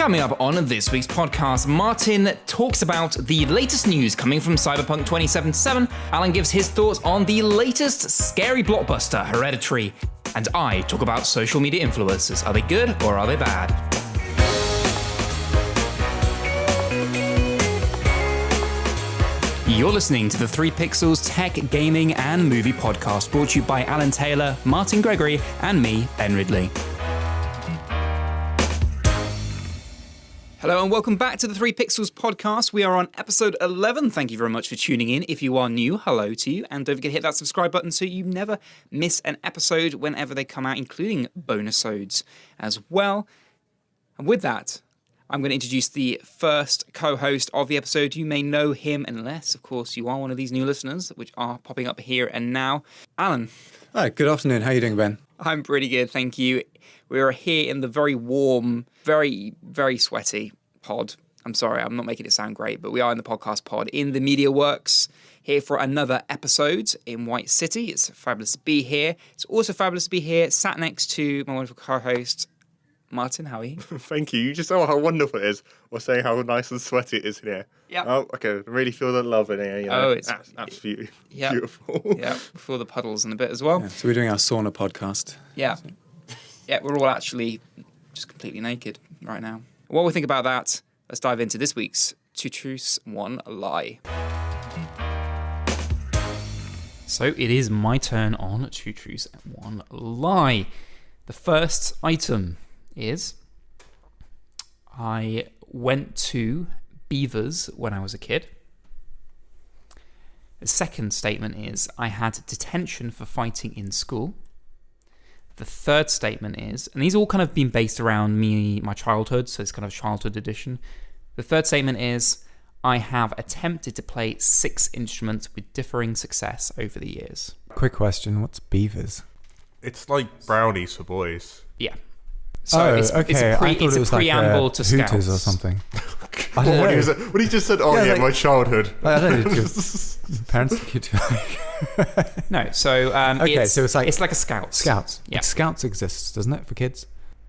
Coming up on this week's podcast, Martin talks about the latest news coming from Cyberpunk 2077, Alan gives his thoughts on the latest scary blockbuster, Hereditary, and I talk about social media influencers. Are they good or are they bad? You're listening to the 3 Pixels Tech, Gaming and Movie Podcast, brought to you by Alan Taylor, Martin Gregory, and me, Ben Ridley. Hello and welcome back to the 3 Pixels Podcast. We are on episode 11. Thank you very much for tuning in. If you are new, hello to you. And don't forget to hit that subscribe button so you never miss an episode whenever they come out, including bonus-odes as well. And with that, I'm going to introduce the first co-host of the episode. You may know him unless, of course, you are one of these new listeners, which are popping up here and now. Alan. Hi, good afternoon. How are you doing, Ben? I'm pretty good, thank you. We are here in the very warm, very, very sweaty pod. I'm sorry, I'm not making it sound great, but we are in the podcast pod in the Media Works, here for another episode in White City. It's fabulous to be here. It's also fabulous to be here, sat next to my wonderful co-host, Martin. How are you? Thank you. You just know how wonderful it is. We're saying how nice and sweaty it is here. Yeah. Oh, okay. I really feel the love in here. You know? Oh, it's absolutely yep. beautiful. Yeah, before the puddles in a bit as well. Yeah, so we're doing our sauna podcast. Yeah. Yeah, we're all actually just completely naked right now. What we think about that, let's dive into this week's 2 Truths, 1 Lie. So it is my turn on 2 Truths and 1 Lie. The first item is I went to Beavers when I was a kid. The second statement is I had detention for fighting in school. The third statement is, and these all kind of been based around my childhood, so it's kind of childhood edition. The third statement is, I have attempted to play 6 instruments with differing success over the years. Quick question, what's Beavers? It's like brownies for boys. Yeah. So it's a preamble like to Hooters Scouts. or something. I don't know. When he just said, "Oh yeah, like, my childhood." I don't know. Parents think you do. No, so okay, so it's like a Scouts. Scouts. Yeah. But Scouts exists, doesn't it, for kids?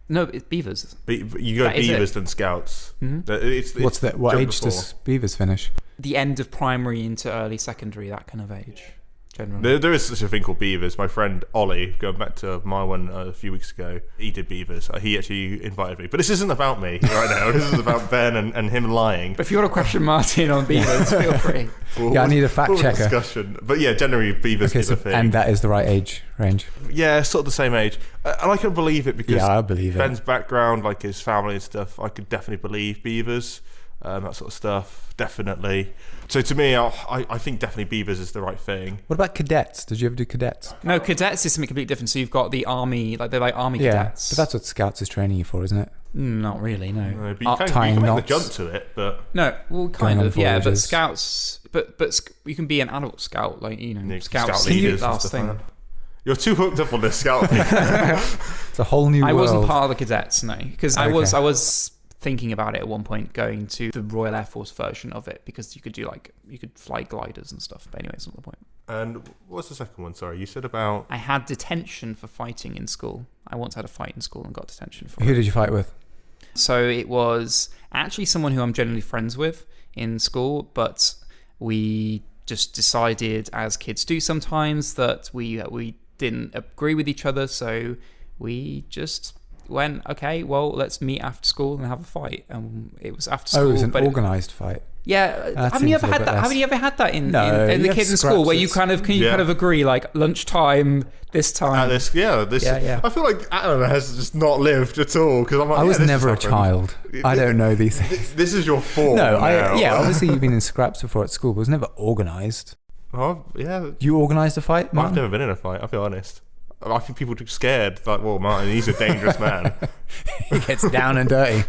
No, it's Beavers. You go That is Beavers it. than Scouts. Mm-hmm. What age does Beavers finish? The end of primary into early secondary, that kind of age, generally. There is such a thing called Beavers. My friend Ollie, going back to my one a few weeks ago, he did Beavers. He actually invited me. But this isn't about me right now. This is about Ben and him lying. But if you want to question Martin on Beavers, feel free. I need a fact checker. Discussion. But yeah, generally Beavers is a thing. And that is the right age range? Yeah, sort of the same age. And I can believe it because I believe Ben's background, like his family and stuff, I could definitely believe Beavers. That sort of stuff, definitely. So to me, I think definitely Beavers is the right thing. What about cadets? Did you ever do cadets? No, cadets is something completely different. So you've got the army, like they're like army cadets. But that's what Scouts is training you for, isn't it? Not really, no. No, but you can make the jump to it, but no, well, kind of, yeah. But voyages. Scouts, but you can be an adult Scout, like Scouts Scout leaders last and stuff thing. like that. You're too hooked up on this Scout thing. It's a whole new world. I wasn't part of the cadets, no, because I was thinking about it at one point, going to the Royal Air Force version of it, because you could fly gliders and stuff. But anyway, it's not the point. And what's the second one? Sorry, you said about... I had detention for fighting in school. I once had a fight in school and got detention for it. Who did you fight with? So it was actually someone who I'm generally friends with in school, but we just decided, as kids do sometimes, that we didn't agree with each other, so we just went, okay, well, let's meet after school and have a fight. And it was after school. Oh, it was an organised fight. Yeah, haven't you ever had that? Haven't you ever had that in the kids in school, where you kind of agree, like lunchtime this time? Yeah. I feel like Adam has just not lived at all, because I'm like, I was never a child. I don't know these things. This is your fault. No, obviously you've been in scraps before at school, but it was never organised. Oh, yeah. You organised a fight, Martin? I've never been in a fight, I'll be honest. I think people are scared, like, well, Martin, he's a dangerous man. He gets down and dirty.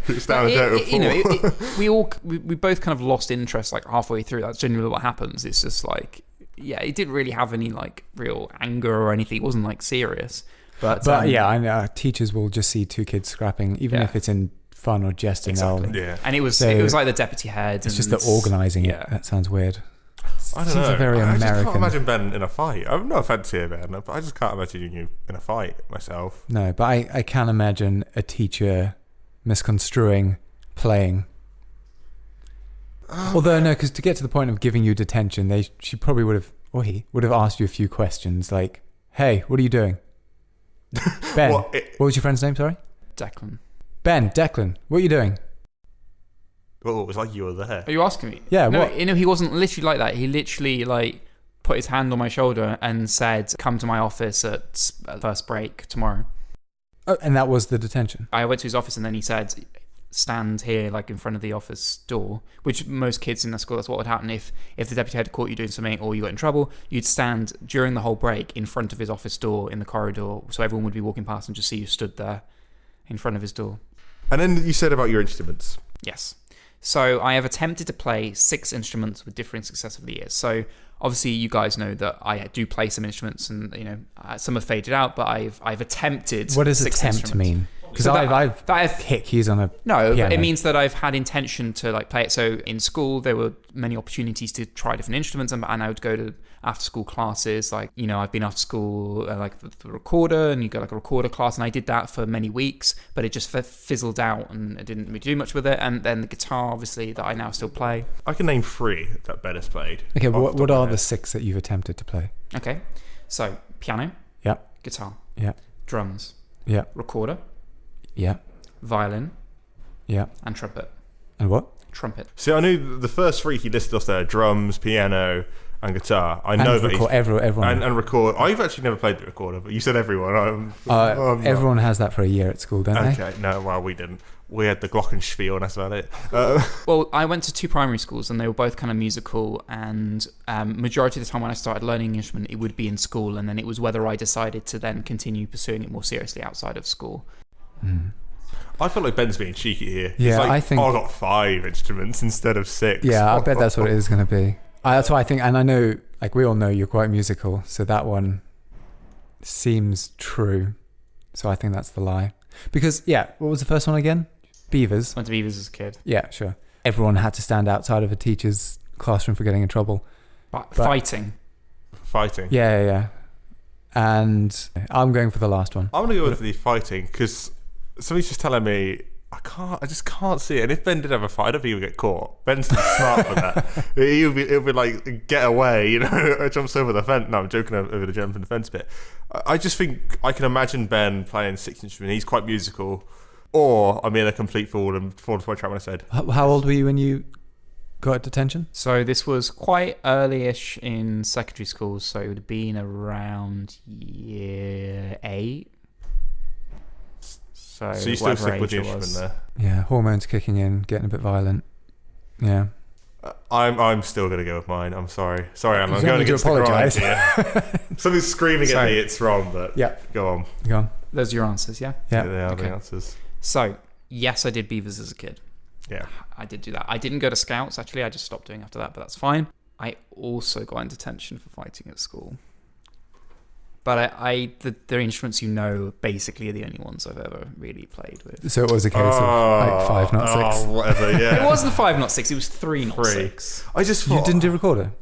We both kind of lost interest like halfway through. That's generally what happens. It's just like, yeah, it didn't really have any like real anger or anything. It wasn't like serious. But yeah, I know teachers will just see 2 kids scrapping, even if it's in fun or jesting. Exactly. Yeah. And it was like the deputy head. It's just the organising it. That sounds weird. I don't know. Very American. I just can't imagine Ben in a fight. I'm no offence here, Ben, but I just can't imagine you in a fight myself. No, but I can imagine a teacher misconstruing playing. Although, no, because to get to the point of giving you detention, she probably would have, or he would have asked you a few questions like, hey, what are you doing? Ben, what was your friend's name, sorry? Declan. Ben, Declan, what are you doing? Oh, it was like you were there. Are you asking me? Yeah, no, what? You know, he wasn't literally like that. He literally like put his hand on my shoulder and said, come to my office at first break tomorrow. Oh, and that was the detention? I went to his office and then he said, stand here like in front of the office door, which most kids in the school, that's what would happen if the deputy head caught you doing something or you got in trouble. You'd stand during the whole break in front of his office door in the corridor, so everyone would be walking past and just see you stood there in front of his door. And then you said about your instruments. Yes. So I have attempted to play 6 instruments with differing success over the years. So obviously you guys know that I do play some instruments, and you know some have faded out, but I've attempted. What does 6 attempt instruments. Mean? Because So I've hit keys on a No, piano. it means that I've had intention to like play it. So in school, there were many opportunities to try different instruments, and I would go to after school classes. Like, you know, I've been after school like the recorder, and you go like a recorder class, and I did that for many weeks, but it just fizzled out, and I didn't really do much with it. And then the guitar, obviously, that I now still play. I can name 3 that Ben has played. Okay, what are the 6 that you've attempted to play? Okay, so piano, Yeah, guitar, yeah, drums, yeah, recorder, yeah, violin, yeah. and trumpet. And what? Trumpet. See, I knew the first 3 he listed off there: drums, piano, and guitar. I know that everyone. and record. I've actually never played the recorder, but you said everyone. Everyone has that for a year at school, don't they? Okay, no, well, we didn't. We had the glockenspiel, and that's about it. Well, I went to 2 primary schools, and they were both kind of musical, and majority of the time when I started learning an instrument, it would be in school, and then it was whether I decided to then continue pursuing it more seriously outside of school. I feel like Ben's being cheeky here. Yeah, He's like, I think- I got 5 instruments instead of 6. Yeah, I bet that's what it is going to be. That's why I think, and I know, like we all know you're quite musical, so that one seems true. So I think that's the lie. Because, yeah, what was the first one again? Beavers. Went to Beavers as a kid. Yeah, sure. Everyone had to stand outside of a teacher's classroom for getting in trouble. But fighting. Fighting. Yeah. And I'm going for the last one. I'm going to go with the fighting, because somebody's just telling me I just can't see it. And if Ben did have a fight, I don't think he would get caught. Ben's too smart for that. He'll be like, get away, you know, jumps over the fence. No, I'm joking over the jump in the fence bit. I just think I can imagine Ben playing 6 instruments. He's quite musical. Or I'm in a complete fool and fall into my trap when I said. How old were you when you got detention? So this was quite early-ish in secondary school, so it would have been around year 8. So you still stick with the instrument there? Yeah, hormones kicking in, getting a bit violent. Yeah. I'm still going to go with mine. I'm sorry. Sorry, I'm You going don't need to against the grind apologise. here. Something's screaming at So- me. It's wrong, but Yeah. go on. Go on. Those are your answers, yeah? Yeah. They are Okay. the answers. So, yes, I did Beavers as a kid. Yeah. I did do that. I didn't go to Scouts, actually. I just stopped doing after that, but that's fine. I also got in detention for fighting at school. But the instruments you know basically are the only ones I've ever really played with. So it was a case of like 5, not 6. Oh, whatever, yeah. It wasn't 5, not 6. It was 3, not 3. 6. I just thought... You didn't do recorder?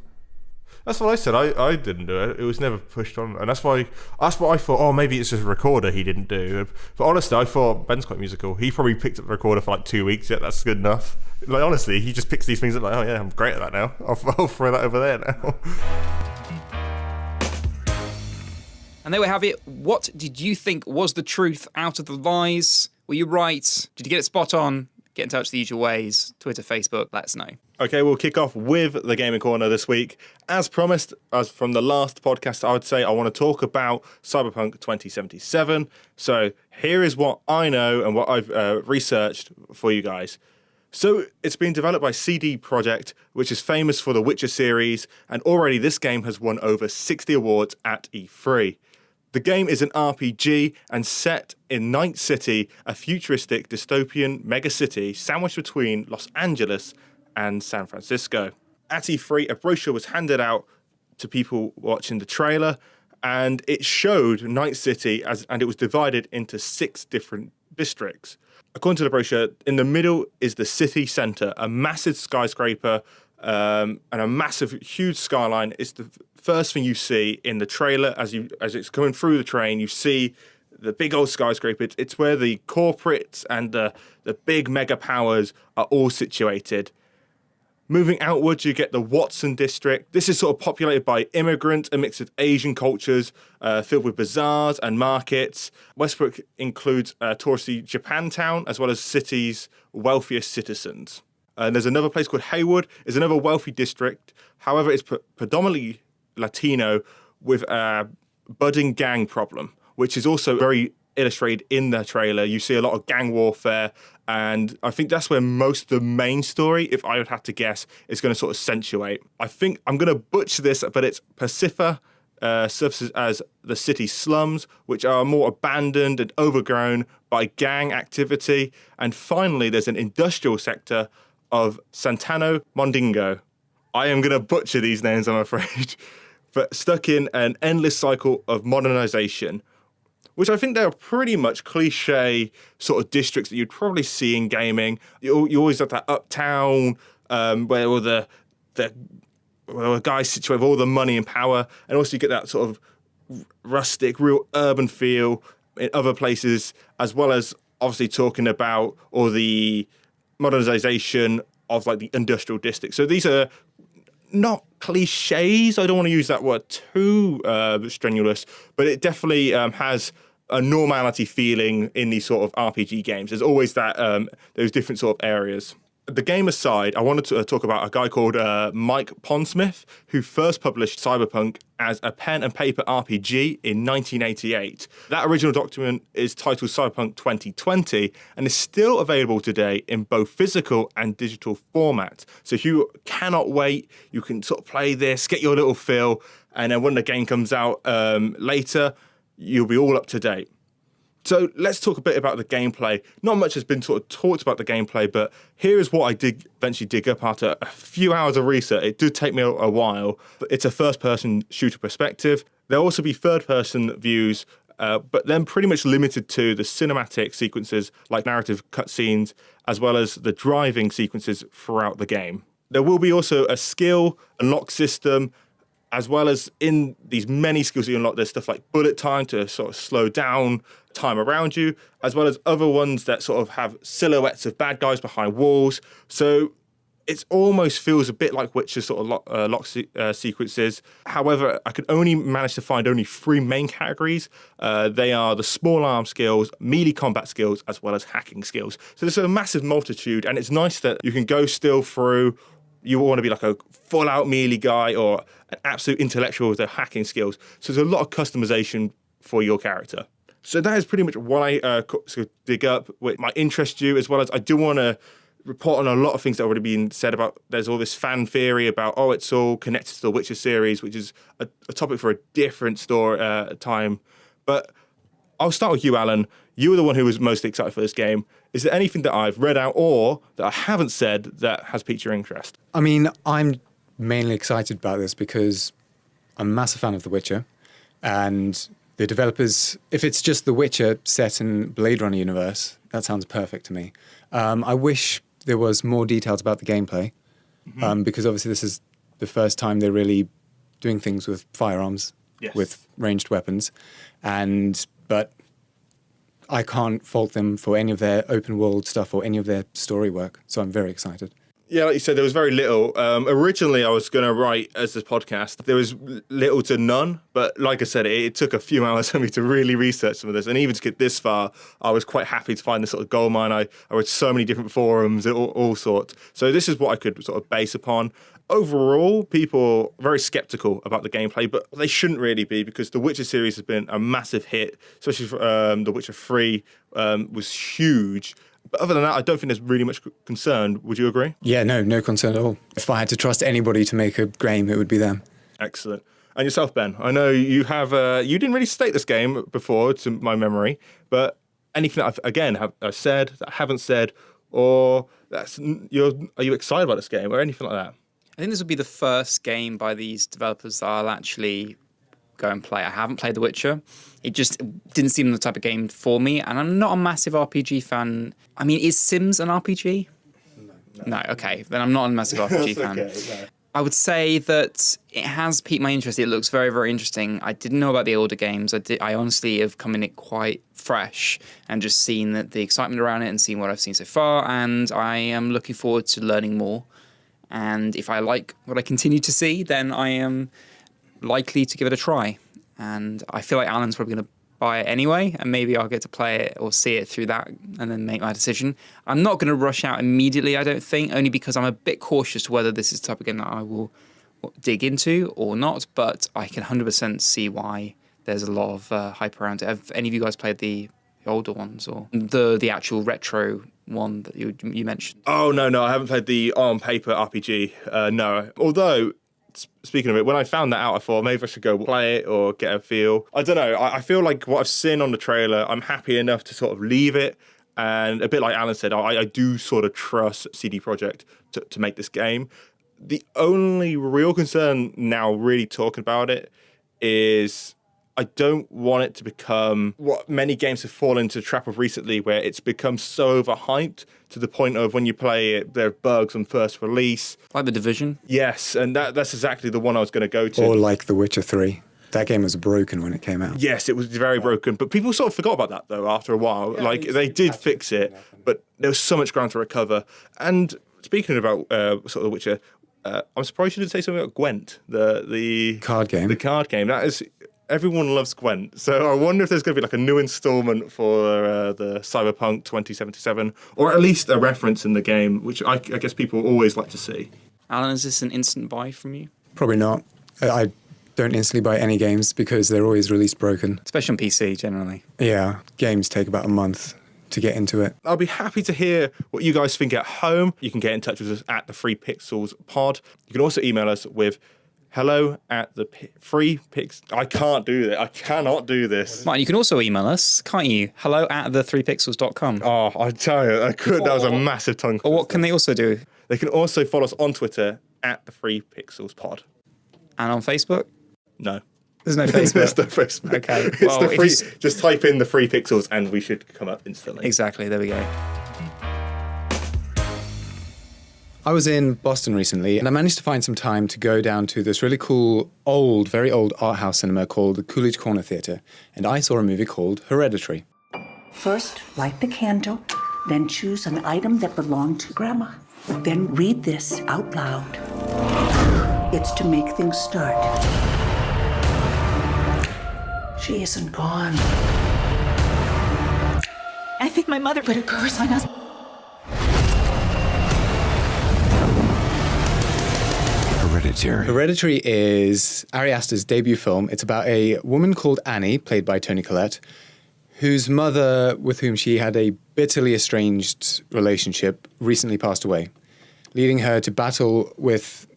That's what I said. I didn't do it. It was never pushed on. And that's what I thought, oh, maybe it's just a recorder he didn't do. But honestly, I thought Ben's quite musical. He probably picked up the recorder for like 2 weeks. Yeah, that's good enough. Like, honestly, he just picks these things up like, oh, yeah, I'm great at that now. I'll throw that over there now. And there we have it. What did you think was the truth out of the lies? Were you right? Did you get it spot on? Get in touch the usual ways. Twitter, Facebook, let us know. Okay, we'll kick off with the Gaming Corner this week. As promised, as from the last podcast, I would say I want to talk about Cyberpunk 2077. So here is what I know and what I've researched for you guys. So it's been developed by CD Projekt, which is famous for the Witcher series, and already this game has won over 60 awards at E3. The game is an RPG and set in Night City, a futuristic dystopian megacity sandwiched between Los Angeles and San Francisco. At E3, a brochure was handed out to people watching the trailer, and it showed Night City and it was divided into 6 different districts. According to the brochure, in the middle is the city centre, a massive skyscraper and a massive, huge skyline. It's the first thing you see in the trailer as it's coming through the train. You see the big old skyscraper. It's where the corporates and the big mega powers are all situated. Moving outwards, you get the Watson district. This is sort of populated by immigrants, a mix of Asian cultures, filled with bazaars and markets. Westbrook includes touristy Japantown, as well as city's wealthiest citizens. And there's another place called Haywood. It's another wealthy district. However, it's predominantly Latino with a budding gang problem, which is also very illustrated in the trailer. You see a lot of gang warfare, and I think that's where most of the main story, if I would have to guess, is going to sort of accentuate. I think I'm going to butcher this, but it's Pacifica surfaces as the city slums, which are more abandoned and overgrown by gang activity. And finally, there's an industrial sector of Santano Mondingo. I am going to butcher these names, I'm afraid, but stuck in an endless cycle of modernization, which I think they're pretty much cliche sort of districts that you'd probably see in gaming. You always have that uptown where all the guys situated with all the money and power, and also you get that sort of rustic, real urban feel in other places, as well as obviously talking about all the modernization of like the industrial district. So these are not cliches. I don't want to use that word too strenuous, but it definitely has a normality feeling in these sort of RPG games. There's always that those different sort of areas. The game aside, I wanted to talk about a guy called Mike Pondsmith, who first published Cyberpunk as a pen and paper RPG in 1988. That original document is titled Cyberpunk 2020 and is still available today in both physical and digital format. So if you cannot wait, you can sort of play this, get your little feel, and then when the game comes out later, you'll be all up to date. So let's talk a bit about the gameplay. Not much has been sort of talked about the gameplay, but here is what I did eventually dig up after a few hours of research. It did take me a while, but it's a first-person shooter perspective. There'll also be third-person views, but then pretty much limited to the cinematic sequences like narrative cutscenes, as well as the driving sequences throughout the game. There will be also a skill unlock system, as well as in these many skills you unlock, there's stuff like bullet time to sort of slow down time around you, as well as other ones that sort of have silhouettes of bad guys behind walls. So it almost feels a bit like Witcher sort of lock sequences. However, I could only manage to find only 3 main categories. They are the small arm skills, melee combat skills, as well as hacking skills. So there's a massive multitude, and it's nice that you can go still through. You want to be like a full-out melee guy or an absolute intellectual with their hacking skills. So there's a lot of customization for your character. So that is pretty much what I dig up, which might interest you, as well as I do want to report on a lot of things that have already been said about. There's all this fan theory about, it's all connected to the Witcher series, which is a topic for a different time. But I'll start with you, Alan. You were the one who was most excited for this game. Is there anything that I've read out or that I haven't said that has piqued your interest? I mean, I'm mainly excited about this because I'm a massive fan of The Witcher, and the developers, if it's just The Witcher set in Blade Runner universe, that sounds perfect to me. I wish there was more details about the gameplay, because obviously this is the first time they're really doing things with firearms, with ranged weapons, but I can't fault them for any of their open world stuff or any of their story work. So I'm very excited. Yeah, like you said, there was very little. Originally, I was going to write as this podcast. There was little to none. But like I said, it took a few hours for me to really research some of this. And even to get this far, I was quite happy to find this sort of goldmine. I read so many different forums, all sorts. So this is what I could sort of base upon. Overall, people are very skeptical about the gameplay, but they shouldn't really be, because the Witcher series has been a massive hit, especially for, The Witcher 3 was huge. But other than that, I don't think there's really much concern. Would you agree? Yeah, no concern at all. If I had to trust anybody to make a game, it would be them. Excellent. And yourself, Ben? I know you have. You didn't really state this game before, to my memory, but anything that I've said, that I haven't said, or are you excited about this game or anything like that? I think this would be the first game by these developers that I'll actually go and play. I haven't played The Witcher. It just didn't seem the type of game for me, and I'm not a massive RPG fan. I mean, is Sims an RPG? No. Okay, then I'm not a massive RPG fan. Okay, no. I would say that it has piqued my interest. It looks very, very interesting. I didn't know about the older games. I honestly have come in it quite fresh and just seen the excitement around it and seen what I've seen so far. And I am looking forward to learning more. And if I like what I continue to see, then I am likely to give it a try. And I feel like Alan's probably going to buy it anyway, and maybe I'll get to play it or see it through that and then make my decision. I'm not going to rush out immediately, I don't think, only because I'm a bit cautious to whether this is the type of game that I will dig into or not, but I can 100% see why there's a lot of hype around it. Have any of you guys played the older ones or the actual retro one that you mentioned? Oh, no, I haven't played the on paper RPG, no. Although, speaking of it, when I found that out, I thought maybe I should go play it or get a feel. I don't know. I feel like what I've seen on the trailer, I'm happy enough to sort of leave it. And a bit like Alan said, I do sort of trust CD Projekt to make this game. The only real concern now, really talking about it, is I don't want it to become what many games have fallen into the trap of recently, where it's become so overhyped to the point of when you play it, there are bugs on first release. Like The Division? Yes, and that's exactly the one I was going to go to. Or like The Witcher 3. That game was broken when it came out. Yes, it was very broken. But people sort of forgot about that, though, after a while. Yeah, like, they did fix it, but there was so much ground to recover. And speaking about sort of The Witcher, I'm surprised you didn't say something about Gwent, the card game. The card game. That is... Everyone loves Gwent, so I wonder if there's going to be like a new installment for the Cyberpunk 2077, or at least a reference in the game, which I guess people always like to see. Alan, is this an instant buy from you? Probably not. I don't instantly buy any games because they're always released broken. Especially on PC, generally. Yeah, games take about a month to get into it. I'll be happy to hear what you guys think at home. You can get in touch with us at the Free Pixels Pod. You can also email us with hello@the3pix. I can't do that. I cannot do this. Martin, you can also email us, can't you? hello@the3pixels.com. Oh, I tell you, I could. That was a massive tongue twister. Or what can they also do? They can also follow us on Twitter at the Free Pixels Pod. And on Facebook? No. There's no Facebook. There's no Facebook. Okay. It's Well, the free, just type in the Free Pixels and we should come up instantly. Exactly. There we go. I was in Boston recently and I managed to find some time to go down to this really cool, very old art house cinema called the Coolidge Corner Theatre, and I saw a movie called Hereditary. First, light the candle, then choose an item that belonged to Grandma. Then read this out loud. It's to make things start. She isn't gone. I think my mother put a curse on us. Hereditary is Ari Aster's debut film. It's about a woman called Annie, played by Toni Collette, whose mother, with whom she had a bitterly estranged relationship, recently passed away, leading her to battle with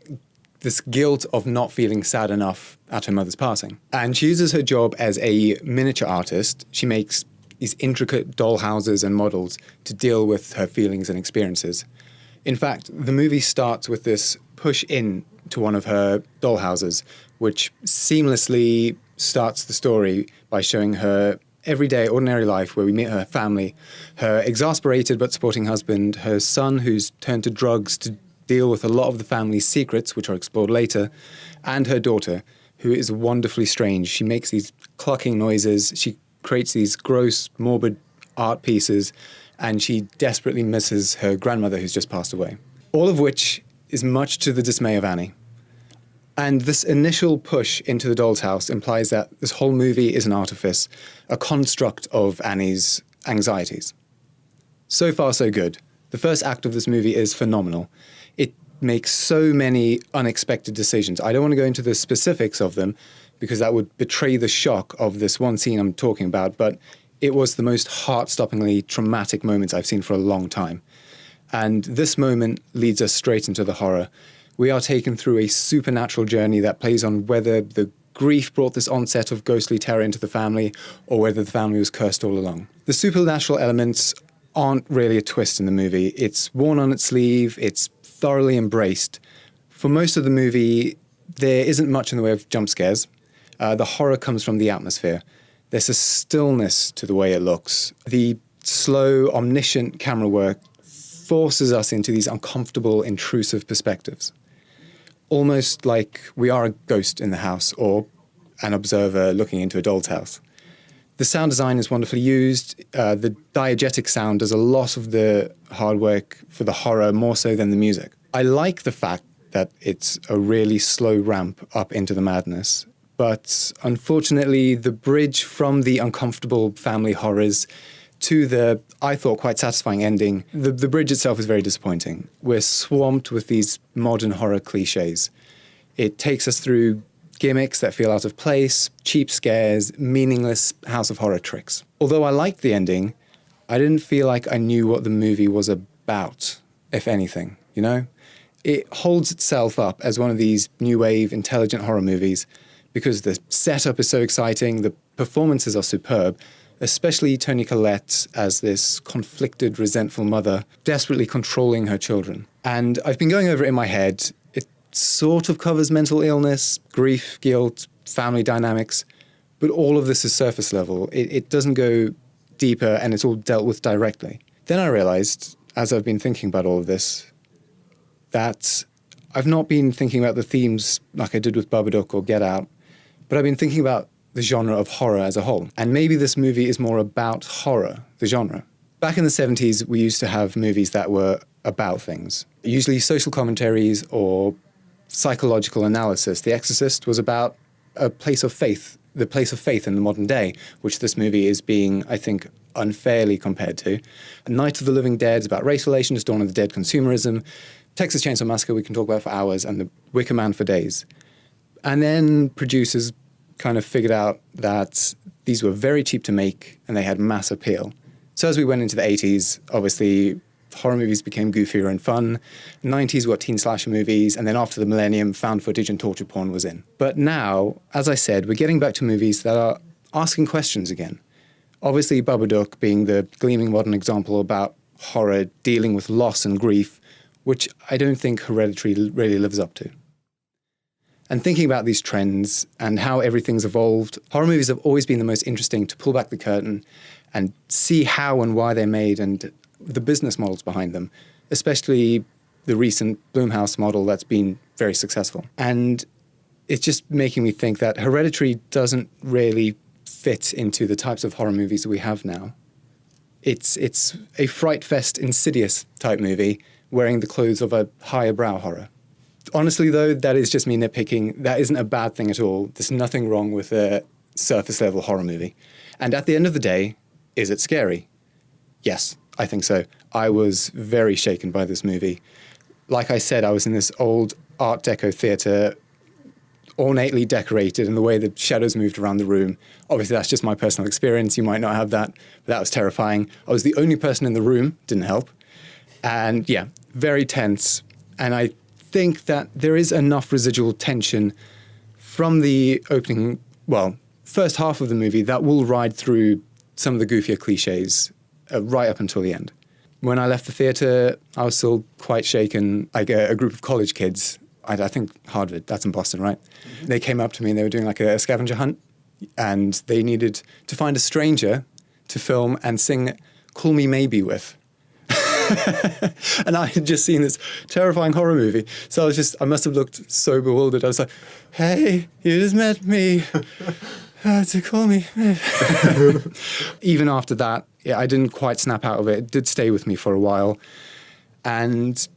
this guilt of not feeling sad enough at her mother's passing. And she uses her job as a miniature artist. She makes these intricate doll houses and models to deal with her feelings and experiences. In fact, the movie starts with this push in to one of her doll houses, which seamlessly starts the story by showing her everyday, ordinary life, where we meet her family, her exasperated but supporting husband, her son who's turned to drugs to deal with a lot of the family's secrets, which are explored later, and her daughter, who is wonderfully strange. She makes these clucking noises, she creates these gross, morbid art pieces, and she desperately misses her grandmother who's just passed away. All of which is much to the dismay of Annie. And this initial push into the doll's house implies that this whole movie is an artifice, a construct of Annie's anxieties. So far, so good. The first act of this movie is phenomenal. It makes so many unexpected decisions. I don't want to go into the specifics of them because that would betray the shock of this one scene I'm talking about, but it was the most heart-stoppingly traumatic moments I've seen for a long time. And this moment leads us straight into the horror. We are taken through a supernatural journey that plays on whether the grief brought this onset of ghostly terror into the family or whether the family was cursed all along. The supernatural elements aren't really a twist in the movie. It's worn on its sleeve, it's thoroughly embraced. For most of the movie, there isn't much in the way of jump scares. The horror comes from the atmosphere. There's a stillness to the way it looks. The slow, omniscient camera work forces us into these uncomfortable, intrusive perspectives. almost like we are a ghost in the house or an observer looking into a doll's house. The sound design is wonderfully used. The diegetic sound does a lot of the hard work for the horror, more so than the music. I like the fact that it's a really slow ramp up into the madness. But unfortunately, the bridge from the uncomfortable family horrors to the, I thought, quite satisfying ending, the bridge itself is very disappointing. We're swamped with these modern horror cliches. It takes us through gimmicks that feel out of place, cheap scares, meaningless House of Horror tricks. Although I liked the ending, I didn't feel like I knew what the movie was about, if anything, you know? It holds itself up as one of these new wave, intelligent horror movies because the setup is so exciting, the performances are superb, especially Toni Collette as this conflicted, resentful mother, desperately controlling her children. And I've been going over it in my head. It sort of covers mental illness, grief, guilt, family dynamics, but all of this is surface level. It doesn't go deeper, and it's all dealt with directly. Then I realized, as I've been thinking about all of this, that I've not been thinking about the themes like I did with Babadook or Get Out, but I've been thinking about the genre of horror as a whole. And maybe this movie is more about horror, the genre. Back in the 70s, we used to have movies that were about things, usually social commentaries or psychological analysis. The Exorcist was about a place of faith, the place of faith in the modern day, which this movie is being, I think, unfairly compared to. Night of the Living Dead is about race relations, Dawn of the Dead consumerism, Texas Chainsaw Massacre we can talk about for hours, and The Wicker Man for days. And then producers kind of figured out that these were very cheap to make and they had mass appeal. So as we went into the 80s, obviously horror movies became goofier and fun. 90s were teen slasher movies, and then after the millennium, found footage and torture porn was in. But now, as I said, we're getting back to movies that are asking questions again. Obviously, Babadook being the gleaming modern example about horror dealing with loss and grief, which I don't think Hereditary really lives up to. And thinking about these trends and how everything's evolved, horror movies have always been the most interesting to pull back the curtain and see how and why they're made and the business models behind them, especially the recent Blumhouse model that's been very successful. And it's just making me think that Hereditary doesn't really fit into the types of horror movies that we have now. It's a Fright Fest Insidious type movie wearing the clothes of a higher brow horror. Honestly, though, that is just me nitpicking. That isn't a bad thing at all. There's nothing wrong with a surface-level horror movie. And at the end of the day, is it scary? Yes, I think so. I was very shaken by this movie. Like I said, I was in this old Art Deco theatre, ornately decorated, and the way the shadows moved around the room. Obviously, that's just my personal experience. You might not have that, but that was terrifying. I was the only person in the room, didn't help. And yeah, very tense. And I think that there is enough residual tension from the opening, well, first half of the movie that will ride through some of the goofier cliches right up until the end. When I left the theatre, I was still quite shaken. Like a group of college kids, I think Harvard, that's in Boston, right? Mm-hmm. They came up to me and they were doing like a scavenger hunt, and they needed to find a stranger to film and sing Call Me Maybe with. And I had just seen this terrifying horror movie. So I must have looked so bewildered. I was like, hey, you just met me. To call me. Even after that, yeah, I didn't quite snap out of it. It did stay with me for a while. And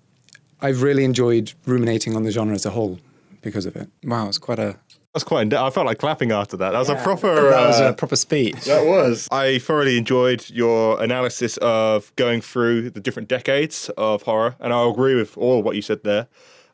I've really enjoyed ruminating on the genre as a whole because of it. Wow, it's quite a... That's quite. I felt like clapping after that. That was a proper. That was a proper speech. That was. I thoroughly enjoyed your analysis of going through the different decades of horror, and I'll agree with all what you said there.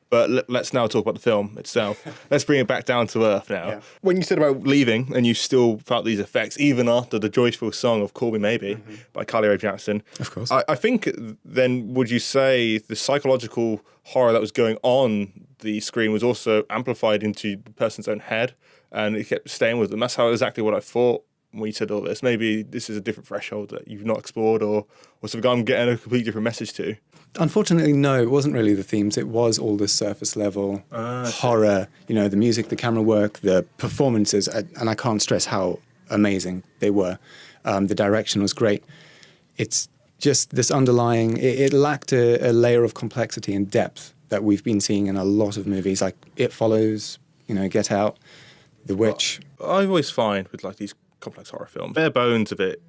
But let's now talk about the film itself. Let's bring it back down to earth now. Yeah. When you said about leaving, and you still felt these effects, even after the joyful song of Call Me Maybe by Carly Rae Jepsen. Of course. I think then, would you say the psychological horror that was going on the screen was also amplified into the person's own head, and it kept staying with them? That's exactly what I thought when you said all this. Maybe this is a different threshold that you've not explored, or something I'm getting a completely different message to. Unfortunately, no, it wasn't really the themes. It was all the surface level horror, the music, the camera work, the performances, and I can't stress how amazing they were. The direction was great. It's just this underlying, it lacked a layer of complexity and depth that we've been seeing in a lot of movies, like It Follows, Get Out, The Witch. I always find with like these complex horror films, bare bones of it,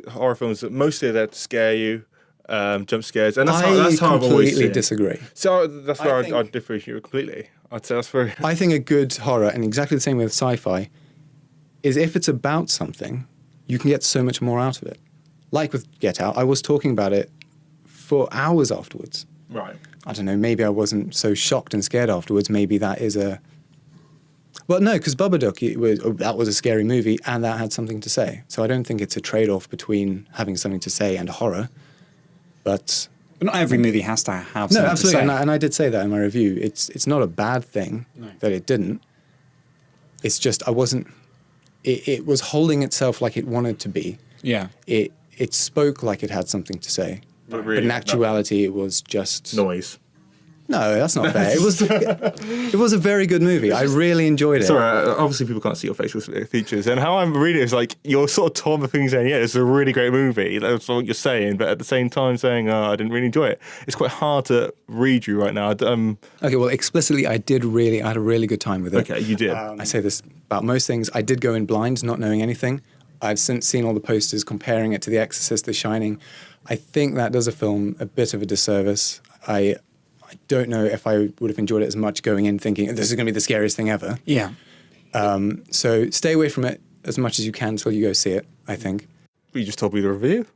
horror films that mostly are there to scare you, jump scares, and that's how I've always seen it. Completely disagree. So that's where I'd differ with you completely. I'd say that's very... I think a good horror, and exactly the same with sci-fi, is if it's about something, you can get so much more out of it. Like with Get Out, I was talking about it for hours afterwards. Right. I don't know, maybe I wasn't so shocked and scared afterwards. Maybe that is a... Well, no, because Babadook, that was a scary movie and that had something to say. So I don't think it's a trade-off between having something to say and horror. But not every movie has to have something absolutely. to say. And I did say that in my review. It's not a bad thing that it didn't. It's just I wasn't... It was holding itself like it wanted to be. Yeah. It spoke like it had something to say. But really, but in actuality, it was just... noise. No, that's not fair. It was a very good movie. I really enjoyed it. Sorry, obviously people can't see your facial features, and how I'm reading it is like you're sort of torn between saying, yeah, it's a really great movie, that's what you're saying, but at the same time saying, I didn't really enjoy it. It's quite hard to read you right now. Okay, well, explicitly, I had a really good time with it. Okay, you did. I say this about most things. I did go in blind, not knowing anything. I've since seen all the posters comparing it to The Exorcist, The Shining. I think that does a film a bit of a disservice. I don't know if I would have enjoyed it as much going in thinking this is going to be the scariest thing ever. Yeah. So stay away from it as much as you can until you go see it, I think. You just told me the review.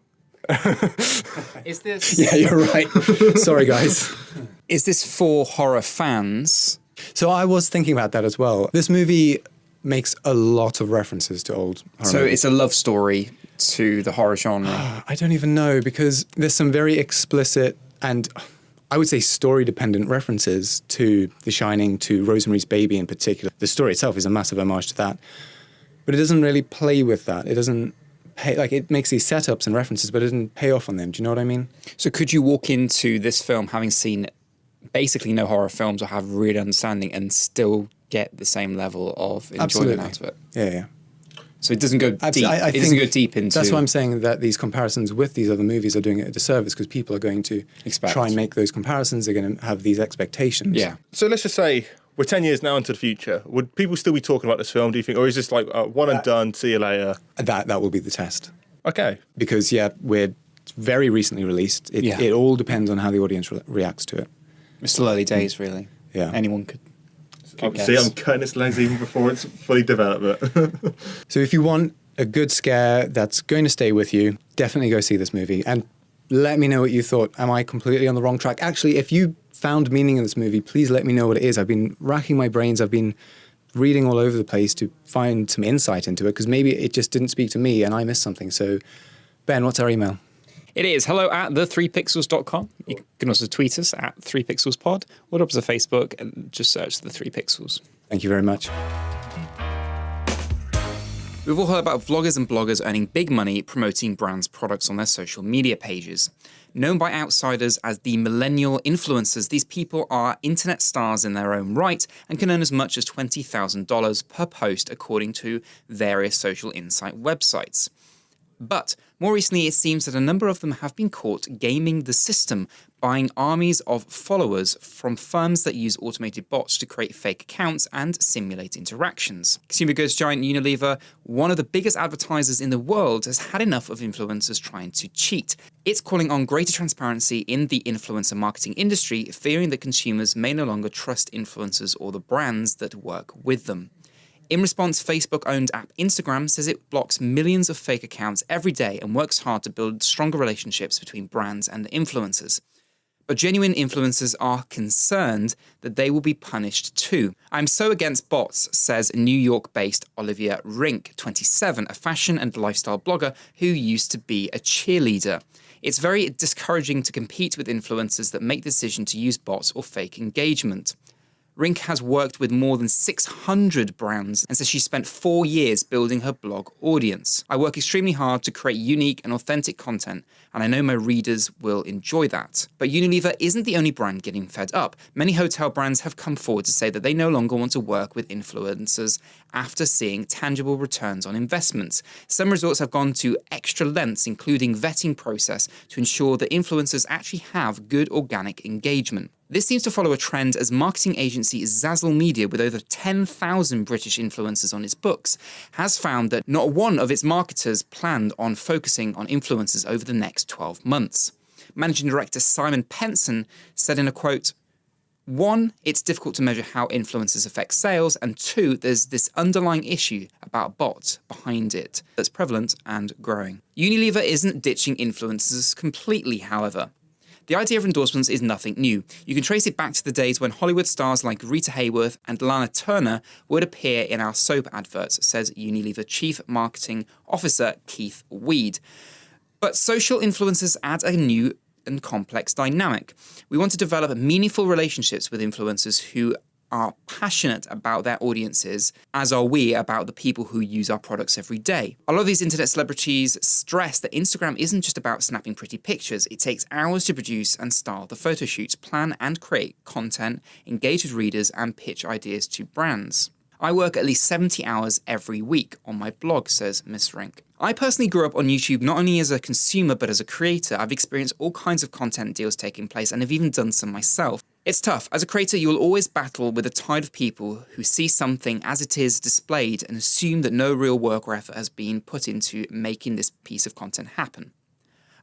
Is this... Yeah, you're right. Sorry, guys. Is this for horror fans? So I was thinking about that as well. This movie makes a lot of references to old horror movies. It's a love story to the horror genre. I don't even know, because there's some very explicit and... I would say story-dependent references to The Shining, to Rosemary's Baby in particular. The story itself is a massive homage to that. But it doesn't really play with that. It doesn't pay... Like, it makes these setups and references, but it doesn't pay off on them. Do you know what I mean? So could you walk into this film having seen basically no horror films or have real understanding and still get the same level of enjoyment out of it? Yeah. So it doesn't go deep. I it doesn't go deep into... That's why I'm saying that these comparisons with these other movies are doing it a disservice, because people are going to try and make those comparisons. They're going to have these expectations. Yeah. So let's just say we're 10 years now into the future. Would people still be talking about this film, do you think? Or is this like one and done, see you later? That will be the test. Okay. Because, we're very recently released. It all depends on how the audience reacts to it. It's still early days, really. Yeah. Anyone could See, I'm cutting its legs even before it's fully developed. So if you want a good scare that's going to stay with you, definitely go see this movie. And let me know what you thought. Am I completely on the wrong track? Actually, if you found meaning in this movie, please let me know what it is. I've been racking my brains. I've been reading all over the place to find some insight into it, because maybe it just didn't speak to me and I missed something. So, Ben, what's our email? It is hello@the3pixels.com. You can also tweet us at 3pixelspod, or drop us a Facebook and just search the 3 Pixels. Thank you very much. We've all heard about vloggers and bloggers earning big money promoting brands' products on their social media pages. Known by outsiders as the millennial influencers, these people are internet stars in their own right and can earn as much as $20,000 per post, according to various social insight websites. But more recently, it seems that a number of them have been caught gaming the system, buying armies of followers from firms that use automated bots to create fake accounts and simulate interactions. Consumer goods giant Unilever, one of the biggest advertisers in the world, has had enough of influencers trying to cheat. It's calling on greater transparency in the influencer marketing industry, fearing that consumers may no longer trust influencers or the brands that work with them. In response, Facebook-owned app Instagram says it blocks millions of fake accounts every day and works hard to build stronger relationships between brands and influencers. But genuine influencers are concerned that they will be punished too. I'm so against bots, says New York-based Olivia Rink, 27, a fashion and lifestyle blogger who used to be a cheerleader. It's very discouraging to compete with influencers that make the decision to use bots or fake engagement. Rink has worked with more than 600 brands and says she spent 4 years building her blog audience. I work extremely hard to create unique and authentic content, and I know my readers will enjoy that. But Unilever isn't the only brand getting fed up. Many hotel brands have come forward to say that they no longer want to work with influencers after seeing tangible returns on investments. Some resorts have gone to extra lengths, including vetting process, to ensure that influencers actually have good organic engagement. This seems to follow a trend as marketing agency Zazzle Media, with over 10,000 British influencers on its books, has found that not one of its marketers planned on focusing on influencers over the next 12 months. Managing Director Simon Penson said in a quote, "One, it's difficult to measure how influencers affect sales, and two, there's this underlying issue about bots behind it that's prevalent and growing." Unilever isn't ditching influencers completely, however. The idea of endorsements is nothing new. You can trace it back to the days when Hollywood stars like Rita Hayworth and Lana Turner would appear in our soap adverts, says Unilever Chief Marketing Officer Keith Weed. But social influencers add a new and complex dynamic. We want to develop meaningful relationships with influencers who are passionate about their audiences, as are we about the people who use our products every day. A lot of these internet celebrities stress that Instagram isn't just about snapping pretty pictures. It takes hours to produce and style the photo shoots, plan and create content, engage with readers, and pitch ideas to brands. I work at least 70 hours every week on my blog, says Miss Rink. I personally grew up on YouTube not only as a consumer but as a creator. I've experienced all kinds of content deals taking place and have even done some myself. It's tough. As a creator, you'll always battle with a tide of people who see something as it is displayed and assume that no real work or effort has been put into making this piece of content happen.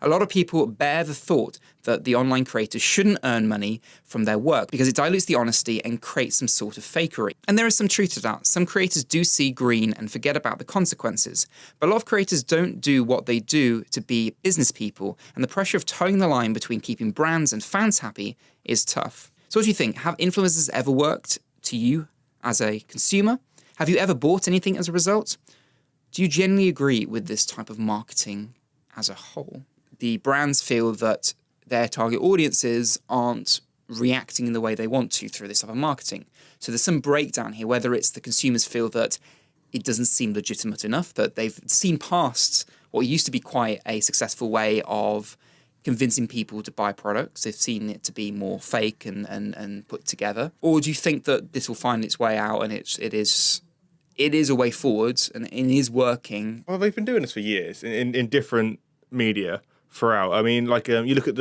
A lot of people bear the thought that the online creators shouldn't earn money from their work because it dilutes the honesty and creates some sort of fakery. And there is some truth to that. Some creators do see green and forget about the consequences. But a lot of creators don't do what they do to be business people, and the pressure of towing the line between keeping brands and fans happy is tough. So what do you think? Have influencers ever worked to you as a consumer? Have you ever bought anything as a result? Do you generally agree with this type of marketing as a whole? The brands feel that their target audiences aren't reacting in the way they want to through this type of marketing. So there's some breakdown here, whether it's the consumers feel that it doesn't seem legitimate enough, that they've seen past what used to be quite a successful way of convincing people to buy products. They've seen it to be more fake and put together. Or do you think that this will find its way out and it is a way forward and it is working? Well, they've been doing this for years in different media throughout. I mean, like you look at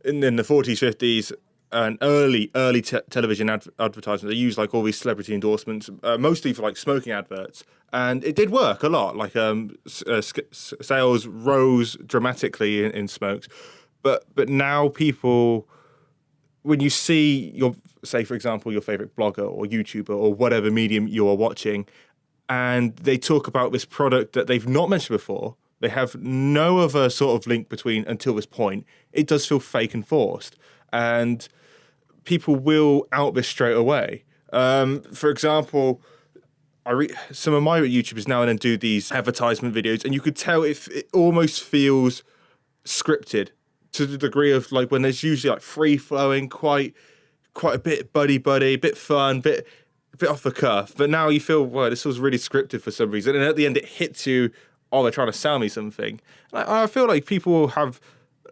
in the 40s, 50s, and early television advertisements. They use like all these celebrity endorsements, mostly for like smoking adverts, and it did work a lot. Like sales rose dramatically in smokes, but now people, when you see say for example your favorite blogger or YouTuber or whatever medium you are watching, and they talk about this product that they've not mentioned before. They have no other sort of link between until this point. It does feel fake and forced. And people will out this straight away. For example, some of my YouTubers now and then do these advertisement videos, and you could tell it almost feels scripted to the degree of like when there's usually like free flowing, quite a bit buddy, a bit fun, bit off the cuff. But now you feel, well, this was really scripted for some reason. And at the end, it hits you. Oh, they're trying to sell me something. I feel like people have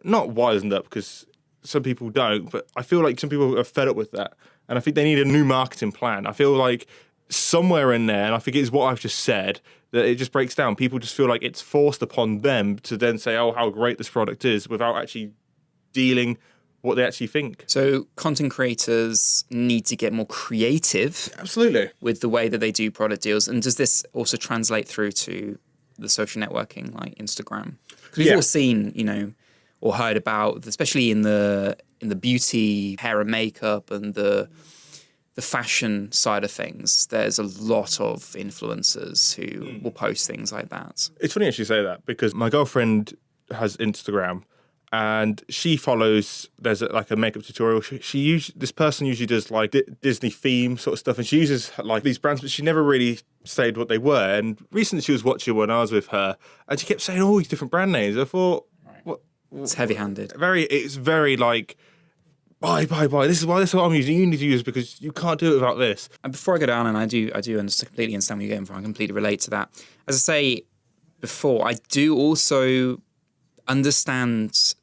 not wisened up because some people don't, but I feel like some people are fed up with that. And I think they need a new marketing plan. I feel like somewhere in there, and I think it's what I've just said, that it just breaks down. People just feel like it's forced upon them to then say, oh, how great this product is without actually dealing what they actually think. So content creators need to get more creative. Absolutely. With the way that they do product deals. And does this also translate through to the social networking like Instagram? Because we've all seen, or heard about, especially in the beauty, hair and makeup, and the fashion side of things. There's a lot of influencers who will post things like that. It's funny actually say that because my girlfriend has Instagram, and she follows. There's like a makeup tutorial. This person usually does like Disney theme sort of stuff, and she uses like these brands, but she never really said what they were. And recently, she was watching when I was with her, and she kept saying all these different brand names. I thought, what? It's heavy-handed. It's very like, buy. This is what I'm using. You need to use because you can't do it without this. And before I go down, and I do completely understand what you're going for. I completely relate to that. As I say before, I do also understand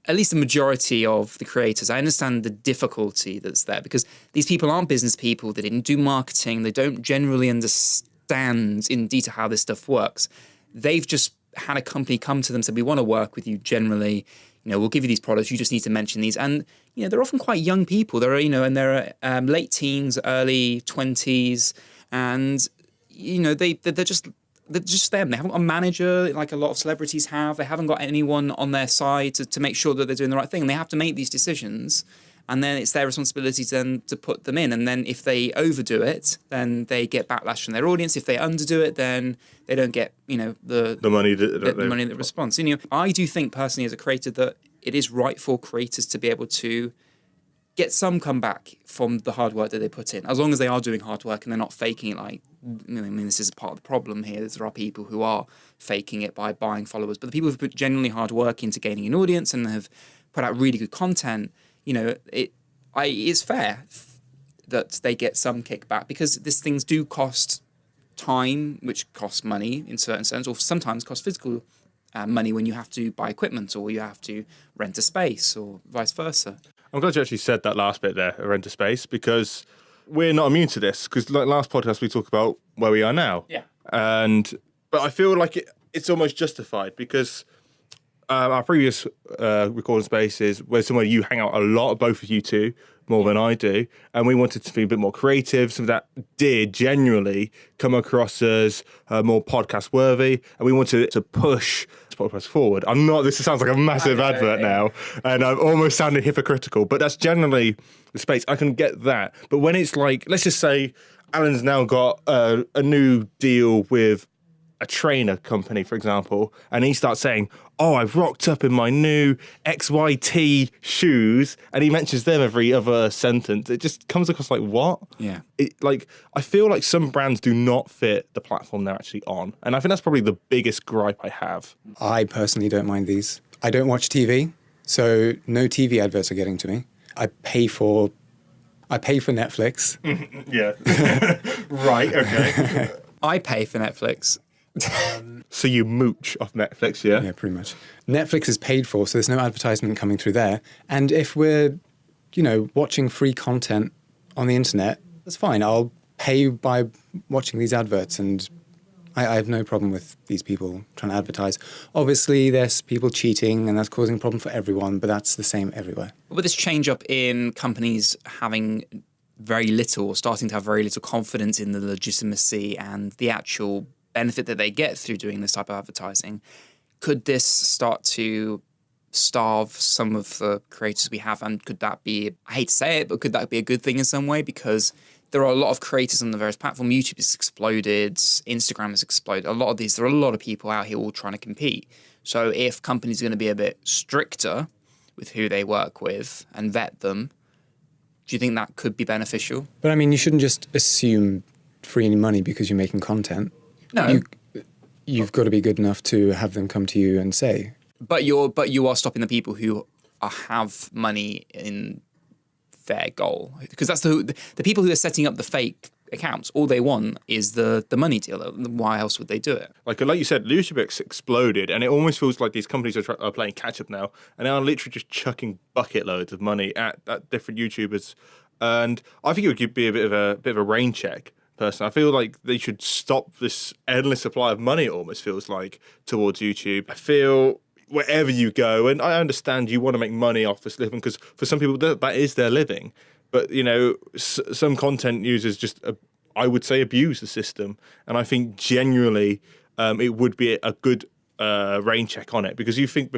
at least the majority of the creators. I understand the difficulty that's there because these people aren't business people. They didn't do marketing. They don't generally understand in detail how this stuff works. They've just had a company come to them and said, we want to work with you generally. we'll give you these products. You just need to mention these. And, they're often quite young people. They're, and they're late teens, early 20s. And, they're just them. They haven't got a manager like a lot of celebrities have. They haven't got anyone on their side to make sure that they're doing the right thing. And they have to make these decisions. And then it's their responsibility then to put them in. And then if they overdo it, then they get backlash from their audience. If they underdo it, then they don't get, the money the money that responds. I do think personally as a creator that it is right for creators to be able to get some comeback from the hard work that they put in, as long as they are doing hard work and they're not faking it. Like, this is part of the problem here. There are people who are faking it by buying followers, but the people who've put genuinely hard work into gaining an audience and have put out really good content, it's fair that they get some kickback, because these things do cost time, which costs money in certain sense, or sometimes cost physical money when you have to buy equipment or you have to rent a space or vice versa. I'm glad you actually said that last bit there, rent a space, because we're not immune to this. Because like last podcast we talked about where we are now, but I feel like it's almost justified, because our previous recording space is where somewhere you hang out a lot, both of you two, more than I do, and we wanted to be a bit more creative. Some of that did genuinely come across as more podcast worthy, and we wanted it to push podcast forward. This sounds like a massive advert now, and I'm almost sounding hypocritical, but that's generally the space. I can get that. But when it's like, let's just say Alan's now got a new deal with a trainer company, for example, and he starts saying, I've rocked up in my new XYT shoes, and he mentions them every other sentence. It just comes across like, what? Yeah. I feel like some brands do not fit the platform they're actually on, and I think that's probably the biggest gripe I have. I personally don't mind these. I don't watch TV, so no TV adverts are getting to me. I pay for Netflix. Yeah. Right, okay. I pay for Netflix. So you mooch off Netflix, yeah? Yeah, pretty much. Netflix is paid for, so there's no advertisement coming through there. And if we're, watching free content on the internet, that's fine. I'll pay by watching these adverts, and I have no problem with these people trying to advertise. Obviously, there's people cheating, and that's causing a problem for everyone, but that's the same everywhere. With this change up in companies having very little, or starting to have very little confidence in the legitimacy and the actual benefit that they get through doing this type of advertising, could this start to starve some of the creators we have? And could that be, I hate to say it, but could that be a good thing in some way? Because there are a lot of creators on the various platforms. YouTube has exploded, Instagram has exploded. There are a lot of people out here all trying to compete. So if companies are going to be a bit stricter with who they work with and vet them, do you think that could be beneficial? But I mean, you shouldn't just assume free money because you're making content. No. You've got to be good enough to have them come to you and say. But you are stopping the people who have money in their goal, because that's the people who are setting up the fake accounts. All they want is the money deal. Why else would they do it? Like you said, YouTube exploded, and it almost feels like these companies are playing catch up now, and they are literally just chucking bucket loads of money at different YouTubers. And I think it would be a bit of a rain check. Personally, I feel like they should stop this endless supply of money, it almost feels like, towards YouTube. I feel wherever you go, and I understand you want to make money off this living, because for some people that is their living. But, some content users just, I would say, abuse the system. And I think genuinely it would be a good rain check on it, because you think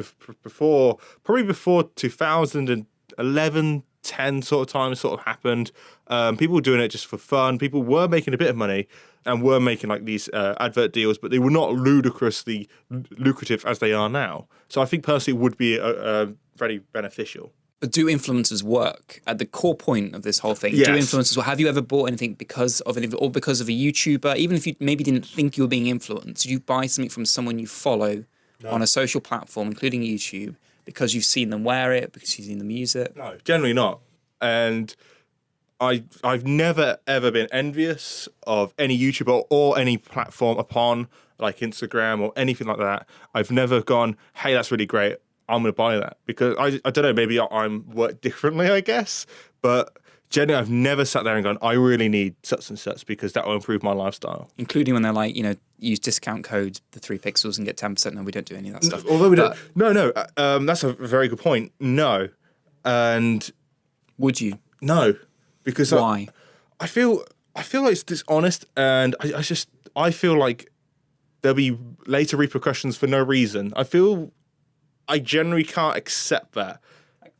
probably before 2011, 10 sort of time sort of happened. People were doing it just for fun. People were making a bit of money and were making like these advert deals, but they were not ludicrously lucrative as they are now. So I think personally it would be very beneficial. But do influencers work? At the core point of this whole thing, yes. Do influencers work? Have you ever bought anything because of a YouTuber? Even if you maybe didn't think you were being influenced, did you buy something from someone you follow on a social platform, including YouTube, because you've seen them wear it, because you've seen them use it? No, generally not. And I've never, ever been envious of any YouTuber or any platform upon like Instagram or anything like that. I've never gone, hey, that's really great, I'm going to buy that. Because I don't know, maybe I'm work differently, I guess. But Generally, I've never sat there and gone, I really need such and such because that will improve my lifestyle. Including when they're like, use discount code the 3 pixels and get 10%. No, we don't do any of that stuff. Although we don't. No. That's a very good point. No. And would you? no, because Why? I feel like it's dishonest, and I feel like there'll be later repercussions for no reason. I generally can't accept that.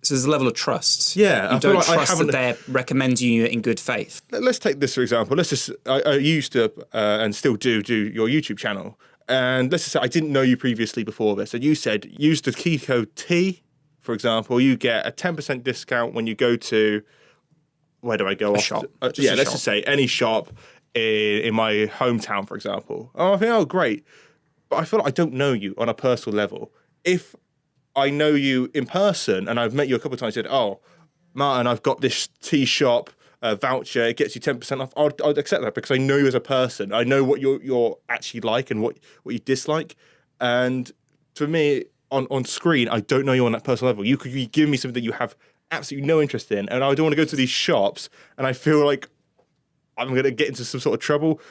So there's a level of trust. Yeah, You I feel don't like trust that they're recommending you in good faith. Let's take this for example. I used to and still do your YouTube channel, and let's just say I didn't know you previously before this, and you said use the key code T, for example. You get a 10% discount when you go to, where do I go? Shop. Let's shop. just say any shop in my hometown, for example. Oh, I think, great. But I feel like I don't know you on a personal level. If I know you in person and I've met you a couple of times, said, oh, Martin, I've got this tea shop voucher, it gets you 10% off. I'd accept that because I know you as a person. I know what you're actually like and what you dislike. And for me, on screen, I don't know you on that personal level. You could give me something that you have absolutely no interest in, and I don't want to go to these shops and I feel like I'm going to get into some sort of trouble.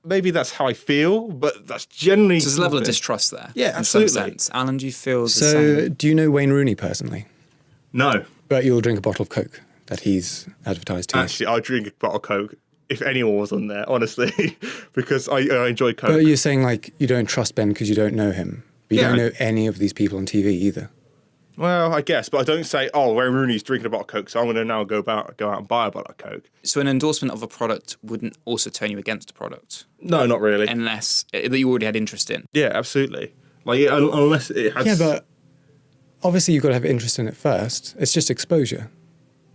Maybe that's how I feel, but that's generally... So there's a level of distrust there. Yeah, in absolutely. some sense. Alan, do you feel the So, same? do you know Wayne Rooney personally? No. But you'll drink a bottle of Coke that he's advertised to you. Actually, I'd drink a bottle of Coke if anyone was on there, honestly, because I enjoy Coke. But you're saying, like, you don't trust Ben because you don't know him. But you Yeah. don't know any of these people on TV either. Well, I guess, but I don't say, oh, Wayne Rooney's drinking a bottle of Coke, so I'm going to now go out and buy a bottle of Coke. So an endorsement of a product wouldn't also turn you against a product No, not really. unless that you already had interest in. Yeah, absolutely. Like, unless it has... Yeah, but obviously you've got to have interest in it first. It's just exposure.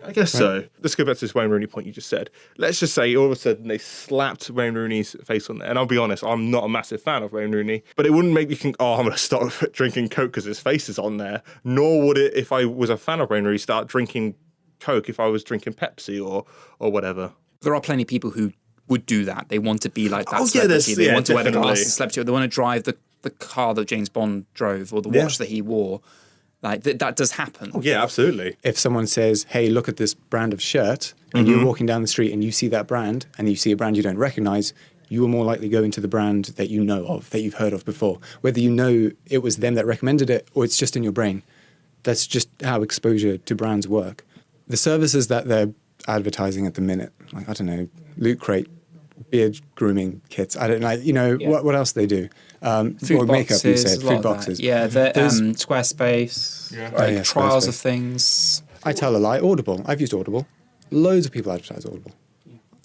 I guess so. Let's go back to this Wayne Rooney point you just said. Let's just say all of a sudden they slapped Wayne Rooney's face on there. And I'll be honest, I'm not a massive fan of Wayne Rooney, but it wouldn't make me think, oh, I'm going to start drinking Coke because his face is on there. Nor would it, if I was a fan of Wayne Rooney, start drinking Coke if I was drinking Pepsi or whatever. There are plenty of people who would do that. They want to be like that Oh, yeah, celebrity. They want to wear the definitely. glasses, celebrity. They want to drive the car that James Bond drove or the watch that he wore. Like that does happen. Oh, yeah, absolutely. If someone says, hey, look at this brand of shirt, and you're walking down the street and you see that brand, and you see a brand you don't recognize, you will more likely go into the brand that you know of, that you've heard of before. Whether you know it was them that recommended it or it's just in your brain. That's just how exposure to brands work. The services that they're advertising at the minute, like, I don't know, Loot Crate, beard grooming kits, I don't know, what else they do? Food or makeup, you boxes, said, a lot food of that. boxes. Yeah, the There's- Squarespace, Oh, yeah, trials Squarespace. of things. I tell a lie, Audible. I've used Audible. Loads of people advertise Audible.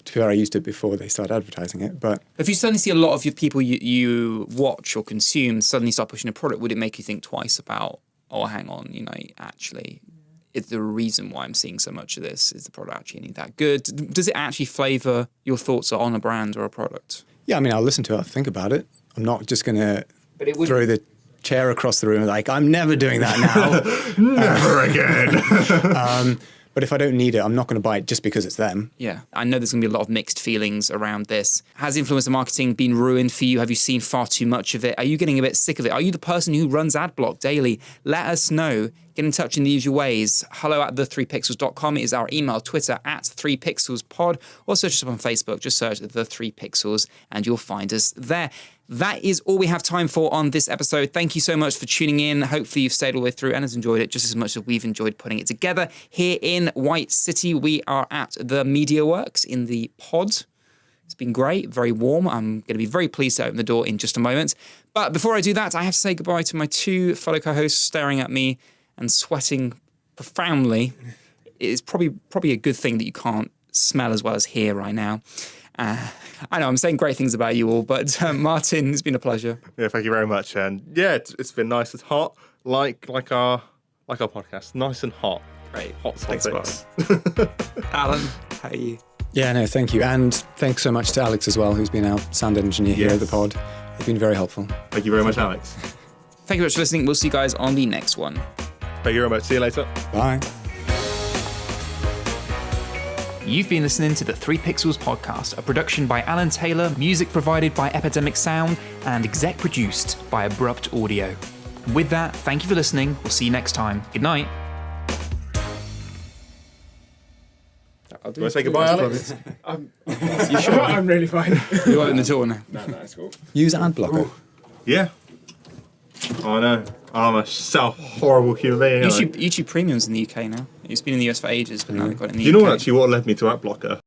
To be fair, I used it before they started advertising it, but If you suddenly see a lot of your people you watch or consume suddenly start pushing a product, would it make you think twice about, oh, hang on, actually, is the reason why I'm seeing so much of this, is the product actually any that good? Does it actually flavour your thoughts on a brand or a product? yeah, I mean, I'll listen to it, I'll think about it. I'm not just going to But it would- throw the chair across the room like, I'm never doing that now. Never again. But if I don't need it, I'm not going to buy it just because it's them. Yeah, I know there's going to be a lot of mixed feelings around this. Has influencer marketing been ruined for you? Have you seen far too much of it? Are you getting a bit sick of it? Are you the person who runs AdBlock daily? Let us know. Get in touch in the usual ways. hello@the3pixels.com is our email. Twitter @3pixelspod. Or search us up on Facebook. Just search The 3 Pixels and you'll find us there. That is all we have time for on this episode. Thank you so much for tuning in. Hopefully you've stayed all the way through and has enjoyed it just as much as we've enjoyed putting it together. Here in White City, we are at the Media Works in the pod. It's been great, very warm. I'm going to be very pleased to open the door in just a moment. But before I do that, I have to say goodbye to my two fellow co-hosts staring at me and sweating profoundly. It's probably a good thing that you can't smell as well as hear right now. I know I'm saying great things about you all, but Martin, it's been a pleasure. Yeah, thank you very much. And yeah, it's been nice. It's hot, like our podcast, nice and hot. Great. Hot Thanks, topics. Alan, how are you? Yeah, no, thank you. And thanks so much to Alex as well, who's been our sound engineer here at the pod. It's been very helpful. Thank you very much, Alex. Thank you very much for listening. We'll see you guys on the next one. Thank you very much. See you later. Bye. You've been listening to the 3 Pixels podcast, a production by Alan Taylor, music provided by Epidemic Sound, and exec produced by Abrupt Audio. With that, thank you for listening. We'll see you next time. Good night. I'll do. You want to say goodbye, Alex? You sure? I'm really fine. You're opening the door now. No, it's cool. Use ad blocker. Yeah. I know. I'm a horrible human being. aren't I? YouTube Premium's in the UK now. It's been in the US for ages, but now they've got it in the Do you UK. know actually what led me to AdBlocker?